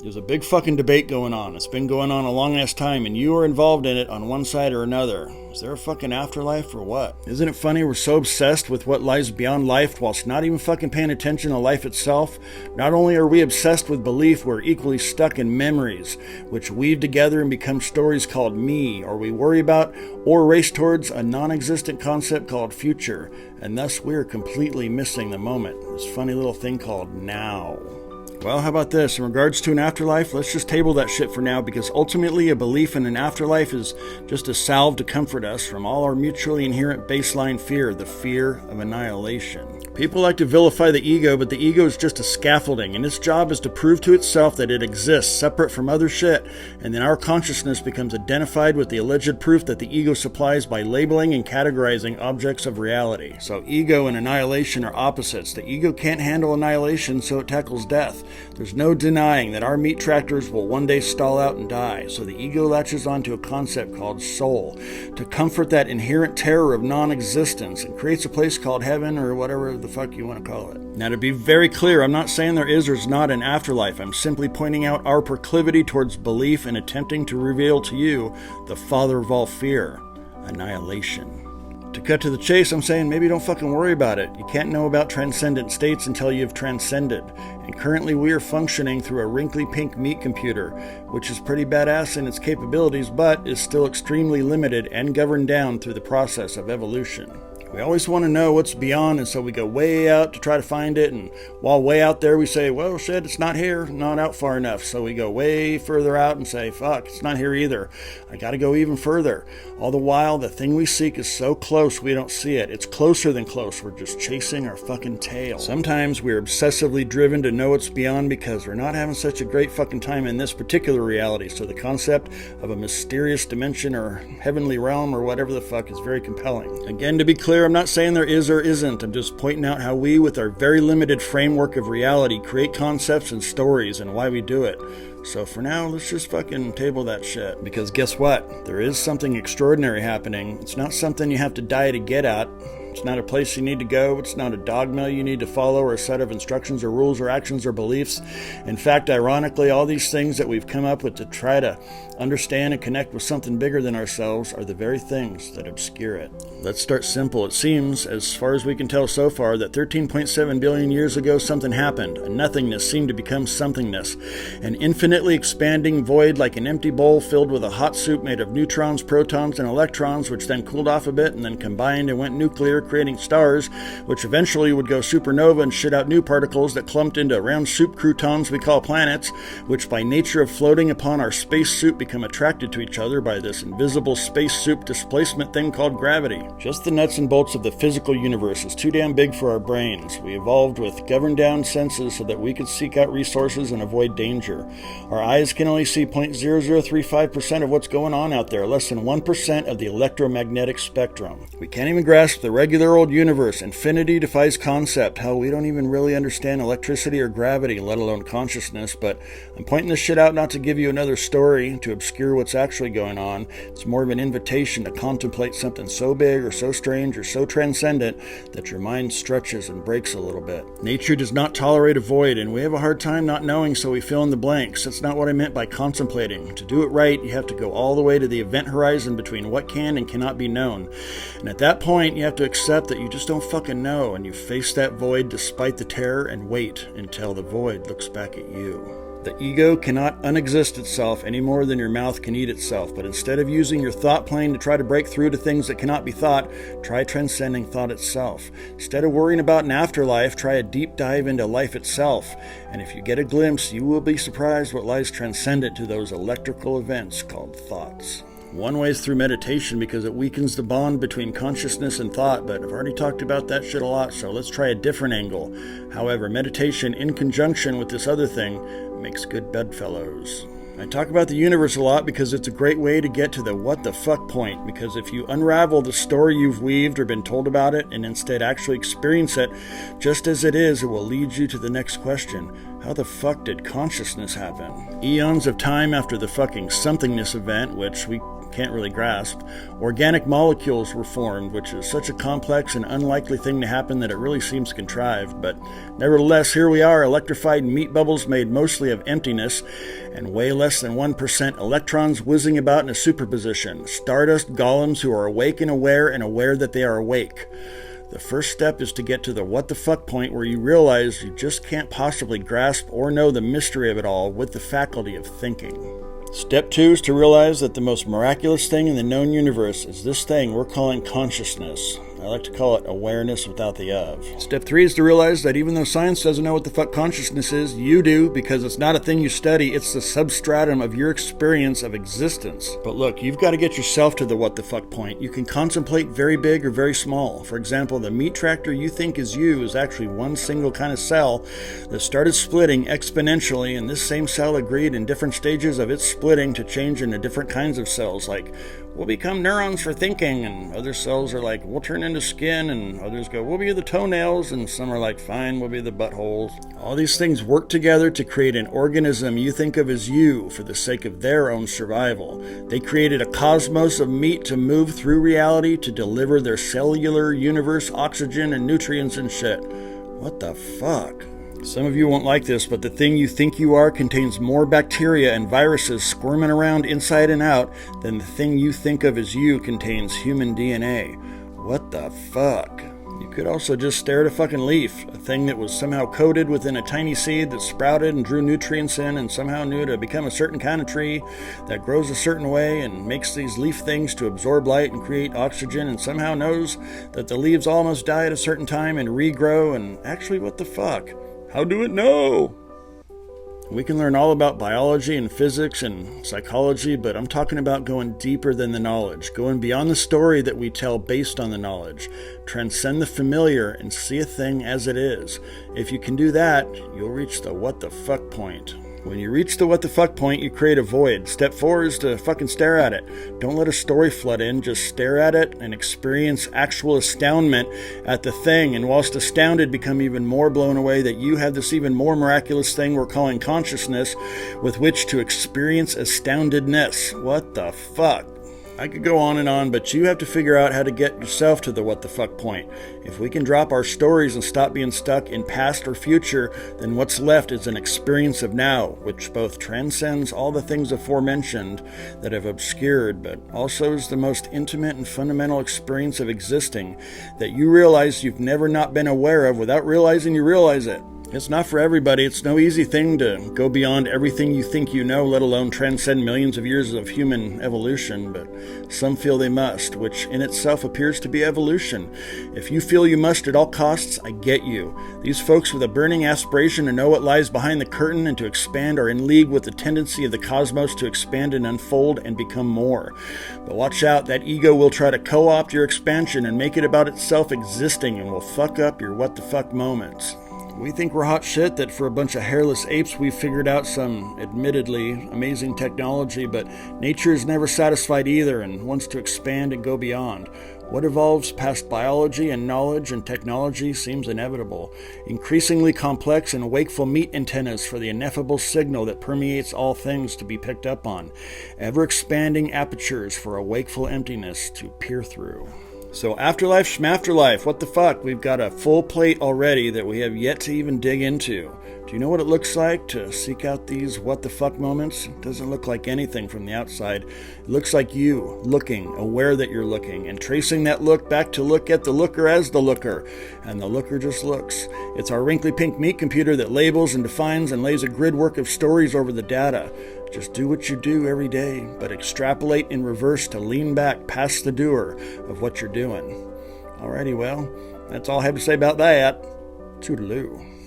There's a big fucking debate going on. It's been going on a long ass time, and you are involved in it on one side or another. Is there a fucking afterlife or what? Isn't it funny we're so obsessed with what lies beyond life whilst not even fucking paying attention to life itself? Not only are we obsessed with belief, we're equally stuck in memories, which weave together and become stories called me, or we worry about or race towards a non-existent concept called future, and thus we're completely missing the moment, this funny little thing called now. Well, how about this? In regards to an afterlife, let's just table that shit for now, because ultimately a belief in an afterlife is just a salve to comfort us from all our mutually inherent baseline fear, the fear of annihilation. People like to vilify the ego, but the ego is just a scaffolding, and its job is to prove to itself that it exists separate from other shit, and then our consciousness becomes identified with the alleged proof that the ego supplies by labeling and categorizing objects of reality. So ego and annihilation are opposites. The ego can't handle annihilation, so it tackles death. There's no denying that our meat tractors will one day stall out and die, so the ego latches onto a concept called soul to comfort that inherent terror of non-existence and creates a place called heaven or whatever the fuck you want to call it. Now, to be very clear, I'm not saying there is or is not an afterlife. I'm simply pointing out our proclivity towards belief and attempting to reveal to you the father of all fear, annihilation. To cut to the chase, I'm saying maybe don't fucking worry about it. You can't know about transcendent states until you've transcended. And currently we are functioning through a wrinkly pink meat computer, which is pretty badass in its capabilities, but is still extremely limited and governed down through the process of evolution. We always want to know what's beyond, and so we go way out to try to find it, and while way out there we say, well shit, it's not here, not out far enough, so we go way further out and say, fuck, it's not here either, I gotta go even further. All the while, the thing we seek is so close we don't see it. It's closer than close, we're just chasing our fucking tail. Sometimes we're obsessively driven to know what's beyond because we're not having such a great fucking time in this particular reality, so the concept of a mysterious dimension or heavenly realm or whatever the fuck is very compelling. Again, to be clear, I'm not saying there is or isn't. I'm just pointing out how we, with our very limited framework of reality, create concepts and stories and why we do it. So for now, let's just fucking table that shit. Because guess what? There is something extraordinary happening. It's not something you have to die to get at. It's not a place you need to go. It's not a dogma you need to follow or a set of instructions or rules or actions or beliefs. In fact, ironically, all these things that we've come up with to try to understand and connect with something bigger than ourselves are the very things that obscure it. Let's start simple. It seems, as far as we can tell so far, that 13.7 billion years ago something happened. A nothingness seemed to become somethingness. An infinitely expanding void like an empty bowl filled with a hot soup made of neutrons, protons, and electrons, which then cooled off a bit and then combined and went nuclear, creating stars, which eventually would go supernova and shit out new particles that clumped into round soup croutons we call planets, which by nature of floating upon our space soup become attracted to each other by this invisible space soup displacement thing called gravity. Just the nuts and bolts of the physical universe is too damn big for our brains. We evolved with governed down senses so that we could seek out resources and avoid danger. Our eyes can only see 0.0035% of what's going on out there, less than 1% of the electromagnetic spectrum. We can't even grasp the regular old universe. Infinity defies concept. Hell, we don't even really understand electricity or gravity, let alone consciousness, but I'm pointing this shit out not to give you another story to obscure what's actually going on. It's more of an invitation to contemplate something so big or so strange or so transcendent that your mind stretches and breaks a little bit. Nature does not tolerate a void, and we have a hard time not knowing, so we fill in the blanks. That's not what I meant by contemplating. To do it right, you have to go all the way to the event horizon between what can and cannot be known. And at that point, you have to accept that you just don't fucking know, and you face that void despite the terror and wait until the void looks back at you. The ego cannot unexist itself any more than your mouth can eat itself, but instead of using your thought plane to try to break through to things that cannot be thought, try transcending thought itself. Instead of worrying about an afterlife, try a deep dive into life itself. And if you get a glimpse, you will be surprised what lies transcendent to those electrical events called thoughts. One way is through meditation because it weakens the bond between consciousness and thought, but I've already talked about that shit a lot, so let's try a different angle. However, meditation in conjunction with this other thing makes good bedfellows. I talk about the universe a lot because it's a great way to get to the what the fuck point, because if you unravel the story you've weaved or been told about it and instead actually experience it just as it is, it will lead you to the next question. How the fuck did consciousness happen? Eons of time after the fucking somethingness event, which we can't really grasp. Organic molecules were formed, which is such a complex and unlikely thing to happen that it really seems contrived. But nevertheless, here we are, electrified meat bubbles made mostly of emptiness, and way less than 1% electrons whizzing about in a superposition. Stardust golems who are awake and aware that they are awake. The first step is to get to the what the fuck point where you realize you just can't possibly grasp or know the mystery of it all with the faculty of thinking. Step 2 is to realize that the most miraculous thing in the known universe is this thing we're calling consciousness. I like to call it awareness without the of. Step 3 is to realize that even though science doesn't know what the fuck consciousness is, you do, because it's not a thing you study, it's the substratum of your experience of existence. But look, you've got to get yourself to the what the fuck point. You can contemplate very big or very small. For example, the meat tractor you think is you is actually one single kind of cell that started splitting exponentially, and this same cell agreed in different stages of its splitting to change into different kinds of cells, like we'll become neurons for thinking, and other cells are like, we'll turn into skin, and others go, we'll be the toenails, and some are like, fine, we'll be the buttholes. All these things work together to create an organism you think of as you for the sake of their own survival. They created a cosmos of meat to move through reality to deliver their cellular universe oxygen and nutrients and shit. What the fuck? Some of you won't like this, but the thing you think you are contains more bacteria and viruses squirming around inside and out than the thing you think of as you contains human DNA. What the fuck? You could also just stare at a fucking leaf, a thing that was somehow coded within a tiny seed that sprouted and drew nutrients in and somehow knew to become a certain kind of tree that grows a certain way and makes these leaf things to absorb light and create oxygen, and somehow knows that the leaves almost die at a certain time and regrow. And actually, what the fuck? How do it know? We can learn all about biology and physics and psychology, but I'm talking about going deeper than the knowledge, going beyond the story that we tell based on the knowledge. Transcend the familiar and see a thing as it is. If you can do that, you'll reach the what the fuck point. When you reach the what the fuck point, you create a void. Step 4 is to fucking stare at it. Don't let a story flood in. Just stare at it and experience actual astoundment at the thing. And whilst astounded, become even more blown away that you have this even more miraculous thing we're calling consciousness with which to experience astoundedness. What the fuck? I could go on, but you have to figure out how to get yourself to the what the fuck point. If we can drop our stories and stop being stuck in past or future, then what's left is an experience of now, which both transcends all the things aforementioned that have obscured, but also is the most intimate and fundamental experience of existing that you realize you've never not been aware of without realizing you realize it. It's not for everybody. It's no easy thing to go beyond everything you think you know, let alone transcend millions of years of human evolution, but some feel they must, which in itself appears to be evolution. If you feel you must at all costs, I get you. These folks with a burning aspiration to know what lies behind the curtain and to expand are in league with the tendency of the cosmos to expand and unfold and become more. But watch out, that ego will try to co-opt your expansion and make it about itself existing and will fuck up your what the fuck moments. We think we're hot shit, that for a bunch of hairless apes we've figured out some admittedly amazing technology, but nature is never satisfied either and wants to expand and go beyond. What evolves past biology and knowledge and technology seems inevitable. Increasingly complex and wakeful meat antennas for the ineffable signal that permeates all things to be picked up on. Ever-expanding apertures for a wakeful emptiness to peer through. So afterlife, schmafterlife, what the fuck? We've got a full plate already that we have yet to even dig into. Do you know what it looks like to seek out these what the fuck moments? It doesn't look like anything from the outside. It looks like you looking, aware that you're looking, and tracing that look back to look at the looker as the looker. And the looker just looks. It's our wrinkly pink meat computer that labels and defines and lays a grid work of stories over the data. Just do what you do every day, but extrapolate in reverse to lean back past the doer of what you're doing. Alrighty, well, that's all I have to say about that. Toodaloo.